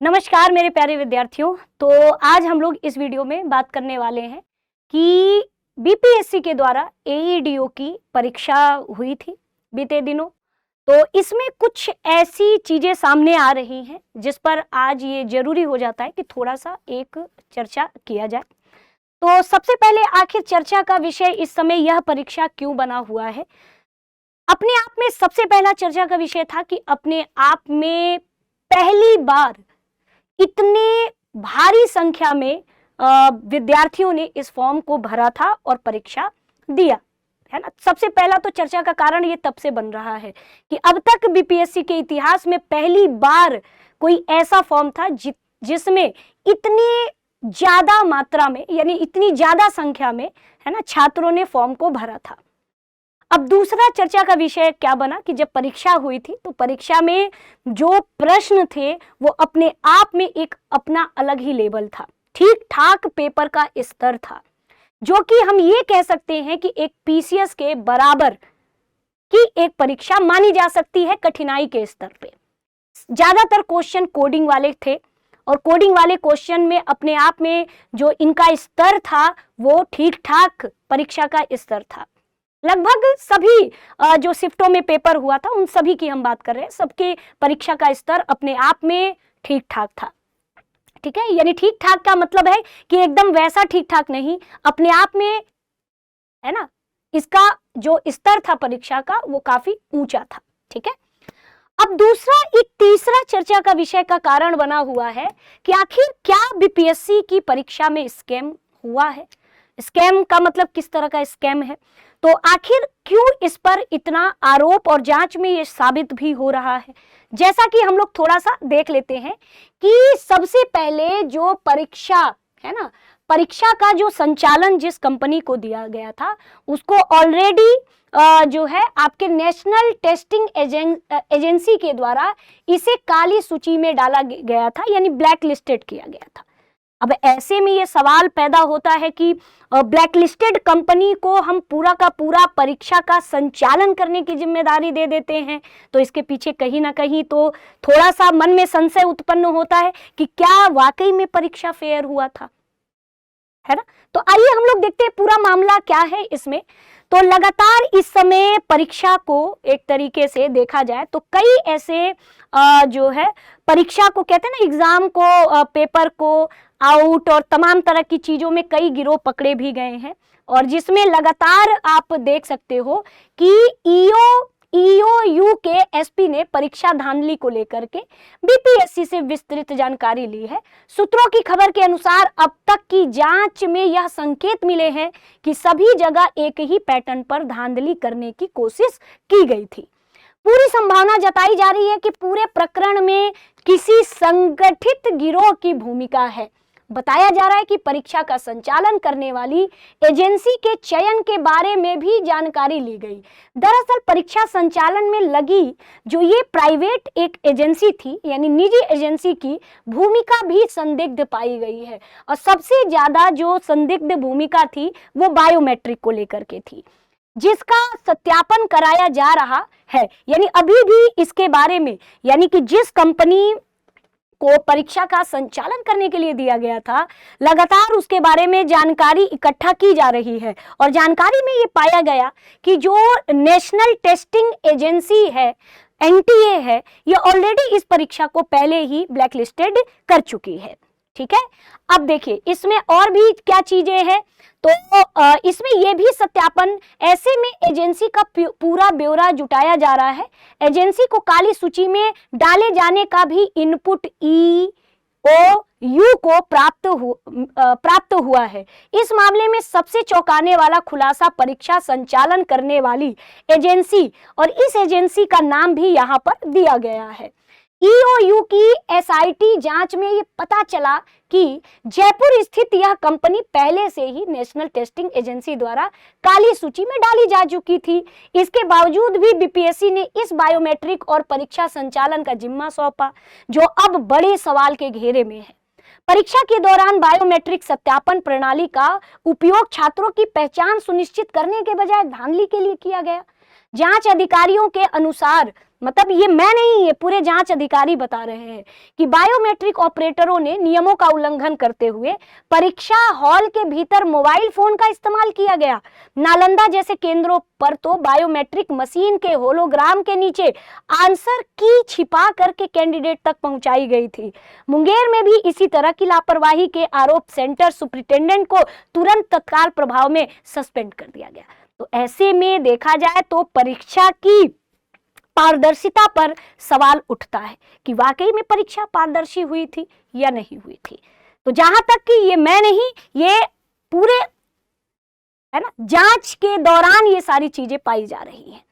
नमस्कार मेरे प्यारे विद्यार्थियों। तो आज हम लोग इस वीडियो में बात करने वाले हैं कि बीपीएससी के द्वारा एईडीओ की परीक्षा हुई थी बीते दिनों। तो इसमें कुछ ऐसी चीजें सामने आ रही हैं जिस पर आज ये जरूरी हो जाता है कि थोड़ा सा एक चर्चा किया जाए। तो सबसे पहले आखिर चर्चा का विषय इस समय यह परीक्षा क्यों बना हुआ है। अपने आप में सबसे पहला चर्चा का विषय था कि अपने आप में पहली बार इतने भारी संख्या में विद्यार्थियों ने इस फॉर्म को भरा था और परीक्षा दिया, है ना। सबसे पहला तो चर्चा का कारण ये तब से बन रहा है कि अब तक बीपीएससी के इतिहास में पहली बार कोई ऐसा फॉर्म था जिसमें इतनी ज्यादा मात्रा में यानी इतनी ज्यादा संख्या में, है ना, छात्रों ने फॉर्म को भरा था। अब दूसरा चर्चा का विषय क्या बना कि जब परीक्षा हुई थी तो परीक्षा में जो प्रश्न थे वो अपने आप में एक अपना अलग ही लेवल था। ठीक ठाक पेपर का स्तर था, जो कि हम ये कह सकते हैं कि एक पीसीएस के बराबर की एक परीक्षा मानी जा सकती है कठिनाई के स्तर पे। ज्यादातर क्वेश्चन कोडिंग वाले थे और कोडिंग वाले क्वेश्चन में अपने आप में जो इनका स्तर था वो ठीक ठाक परीक्षा का स्तर था। लगभग सभी जो शिफ्टों में पेपर हुआ था उन सभी की हम बात कर रहे हैं, सबके परीक्षा का स्तर अपने आप में ठीक ठाक था। ठीक है, यानी ठीक ठाक का मतलब है कि एकदम वैसा ठीक ठाक नहीं, अपने आप में, है ना, इसका जो स्तर था परीक्षा का वो काफी ऊंचा था। ठीक है, अब दूसरा एक तीसरा चर्चा का विषय का कारण बना हुआ है कि आखिर क्या बीपीएससी की परीक्षा में स्कैम हुआ है। स्कैम का मतलब किस तरह का स्कैम है, तो आखिर क्यों इस पर इतना आरोप और जांच में ये साबित भी हो रहा है। जैसा कि हम लोग थोड़ा सा देख लेते हैं कि सबसे पहले जो परीक्षा है ना, परीक्षा का जो संचालन जिस कंपनी को दिया गया था उसको ऑलरेडी जो है आपके नेशनल टेस्टिंग एजेंसी के द्वारा इसे काली सूची में डाला गया था, यानी ब्लैक लिस्टेड किया गया था। अब ऐसे में ये सवाल पैदा होता है कि ब्लैकलिस्टेड कंपनी को हम पूरा का पूरा परीक्षा का संचालन करने की जिम्मेदारी दे देते हैं, तो इसके पीछे कहीं ना कहीं तो थोड़ा सा मन में संशय उत्पन्न होता है कि क्या वाकई में परीक्षा फेयर हुआ था, है ना। तो आइए हम लोग देखते हैं पूरा मामला क्या है इसमें। तो लगातार इस समय परीक्षा को एक तरीके से देखा जाए तो कई ऐसे जो है परीक्षा को कहते हैं ना, एग्जाम को, पेपर को आउट और तमाम तरह की चीजों में कई गिरोह पकड़े भी गए हैं, और जिसमें लगातार आप देख सकते हो कि ईओयू के एसपी ने परीक्षा धांधली को लेकर के बीपीएससी से विस्तृत जानकारी ली है। सूत्रों की खबर के अनुसार अब तक की जांच में यह संकेत मिले हैं कि सभी जगह एक ही पैटर्न पर धांधली करने की कोशिश की गई थी। पूरी संभावना जताई जा रही है कि पूरे प्रकरण में किसी संगठित गिरोह की भूमिका है। बताया जा रहा है कि परीक्षा का संचालन करने वाली एजेंसी के चयन के बारे में भी जानकारी ली गई। दरअसल परीक्षा संचालन में लगी जो ये प्राइवेट एक एजेंसी थी, यानी निजी एजेंसी की भूमिका भी संदिग्ध पाई गई है, और सबसे ज्यादा जो संदिग्ध भूमिका थी वो बायोमेट्रिक को लेकर के थी, जिसका सत्यापन कराया जा रहा है। यानी अभी भी इसके बारे में, यानी कि जिस कंपनी को परीक्षा का संचालन करने के लिए दिया गया था, लगातार उसके बारे में जानकारी इकट्ठा की जा रही है, और जानकारी में ये पाया गया कि जो नेशनल टेस्टिंग एजेंसी है, एनटीए है, ये ऑलरेडी इस परीक्षा को पहले ही ब्लैकलिस्टेड कर चुकी है। ठीक है, अब देखिए इसमें और भी क्या चीजें हैं। तो इसमें यह भी सत्यापन, ऐसे में एजेंसी का पूरा ब्यौरा जुटाया जा रहा है। एजेंसी को काली सूची में डाले जाने का भी इनपुट ईओयू को प्राप्त हुआ है। इस मामले में सबसे चौंकाने वाला खुलासा परीक्षा संचालन करने वाली एजेंसी, और इस एजेंसी का नाम भी यहाँ पर दिया गया है। ईओयू की एसआईटी जांच में ये पता चला कि जयपुर स्थित यह कंपनी पहले से ही नेशनल टेस्टिंग एजेंसी द्वारा काली सूची में डाली जा चुकी थी। इसके बावजूद भी बीपीएससी ने इस बायोमेट्रिक और परीक्षा संचालन का जिम्मा सौंपा, जो अब बड़े सवाल के घेरे में है। परीक्षा के दौरान बायोमेट्रिक सत्यापन प्रणाली का उपयोग छात्रों की पहचान सुनिश्चित करने के बजाय धांधली के लिए किया गया। जांच अधिकारियों के अनुसार, मतलब ये मैं नहीं, ये पूरे जांच अधिकारी बता रहे हैं कि बायोमेट्रिक ऑपरेटरों ने नियमों का उल्लंघन करते हुए परीक्षा हॉल के भीतर मोबाइल फोन का इस्तेमाल किया गया। नालंदा जैसे केंद्रों पर तो बायोमेट्रिक मशीन के होलोग्राम के नीचे आंसर की छिपा करके कैंडिडेट तक पहुंचाई गई थी। मुंगेर में भी इसी तरह की लापरवाही के आरोप सेंटर सुपरिटेंडेंट को तुरंत तत्काल प्रभाव में सस्पेंड कर दिया गया। तो ऐसे में देखा जाए तो परीक्षा की पारदर्शिता पर सवाल उठता है कि वाकई में परीक्षा पारदर्शी हुई थी या नहीं हुई थी। तो जहां तक कि ये मैं नहीं, ये पूरे है ना जांच के दौरान ये सारी चीजें पाई जा रही हैं,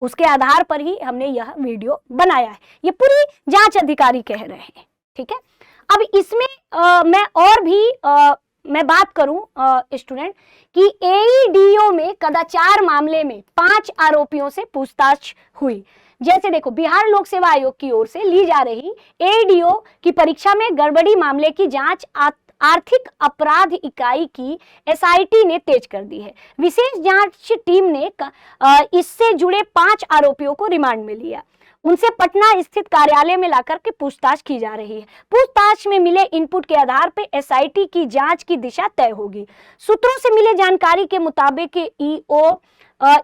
उसके आधार पर ही हमने यह वीडियो बनाया है। ये पूरी जांच अधिकारी कह रहे हैं, ठीक है। अब इसमें मैं और भी मैं बात करूं स्टूडेंट कि एईडीओ में कदाचार मामले में 5 आरोपियों से पूछताछ हुई। जैसे देखो, बिहार लोक सेवा आयोग की ओर से ली जा रही एईडीओ की परीक्षा में गड़बड़ी मामले की जांच आर्थिक अपराध इकाई की एसआईटी ने तेज कर दी है। विशेष जांच टीम ने इससे जुड़े 5 आरोपियों को रिमांड में लिया। उनसे पटना स्थित कार्यालय में लाकर के पूछताछ की जा रही है। पूछताछ में मिले इनपुट के आधार पर एसआईटी की जांच की दिशा तय होगी। सूत्रों से मिले जानकारी के मुताबिक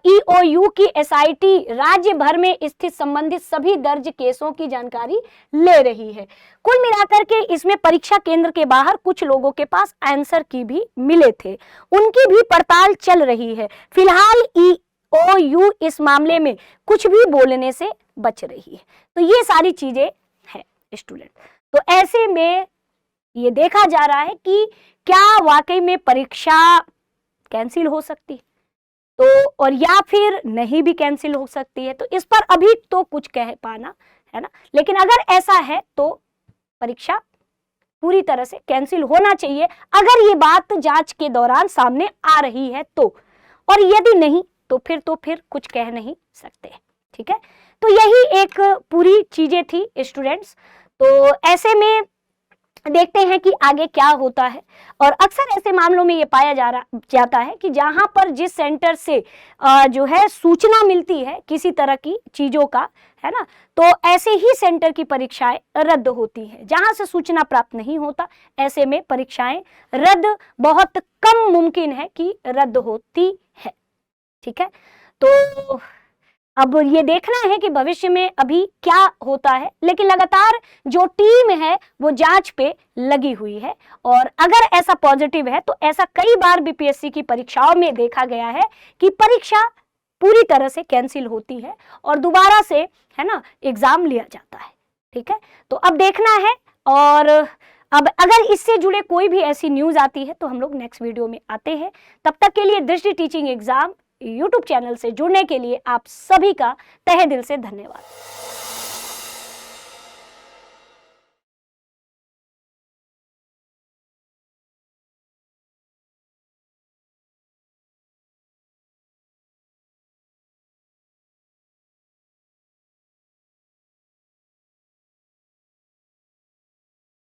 ईओयू की एसआईटी राज्य भर में स्थित संबंधित सभी दर्ज केसों की जानकारी ले रही है। कुल मिलाकर के इसमें परीक्षा केंद्र के बाहर कुछ लोगों के पास आंसर की भी मिले थे, उनकी भी पड़ताल चल रही है। फिलहाल ईओयू इस मामले में कुछ भी बोलने से बच रही है। तो ये सारी चीजें हैं स्टूडेंट। तो ऐसे में ये देखा जा रहा है कि क्या वाकई में परीक्षा कैंसिल हो सकती है, तो और या फिर नहीं भी कैंसिल हो सकती है। तो इस पर अभी तो कुछ कह पाना है ना, लेकिन अगर ऐसा है तो परीक्षा पूरी तरह से कैंसिल होना चाहिए, अगर ये बात जांच के दौरान सामने आ रही है तो। और यदि नहीं तो फिर कुछ कह नहीं सकते, ठीक है। तो यही एक पूरी चीजें थी स्टूडेंट्स। तो ऐसे में देखते हैं कि आगे क्या होता है। और अक्सर ऐसे मामलों में ये पाया जाता है कि जहां पर जिस सेंटर से जो है सूचना मिलती है किसी तरह की चीजों का, है ना, तो ऐसे ही सेंटर की परीक्षाएं रद्द होती हैं। जहां से सूचना प्राप्त नहीं होता, ऐसे में परीक्षाएं रद्द बहुत कम मुमकिन है कि रद्द होती है, ठीक है। तो अब ये देखना है कि भविष्य में अभी क्या होता है, लेकिन लगातार जो टीम है वो जांच पे लगी हुई है। और अगर ऐसा पॉजिटिव है तो ऐसा कई बार बीपीएससी की परीक्षाओं में देखा गया है कि परीक्षा पूरी तरह से कैंसिल होती है और दोबारा से, है ना, एग्जाम लिया जाता है, ठीक है। तो अब देखना है, और अब अगर इससे जुड़े कोई भी ऐसी न्यूज आती है तो हम लोग नेक्स्ट वीडियो में आते हैं। तब तक के लिए दृष्टि टीचिंग एग्जाम यूट्यूब चैनल से जुड़ने के लिए आप सभी का तहे दिल से धन्यवाद।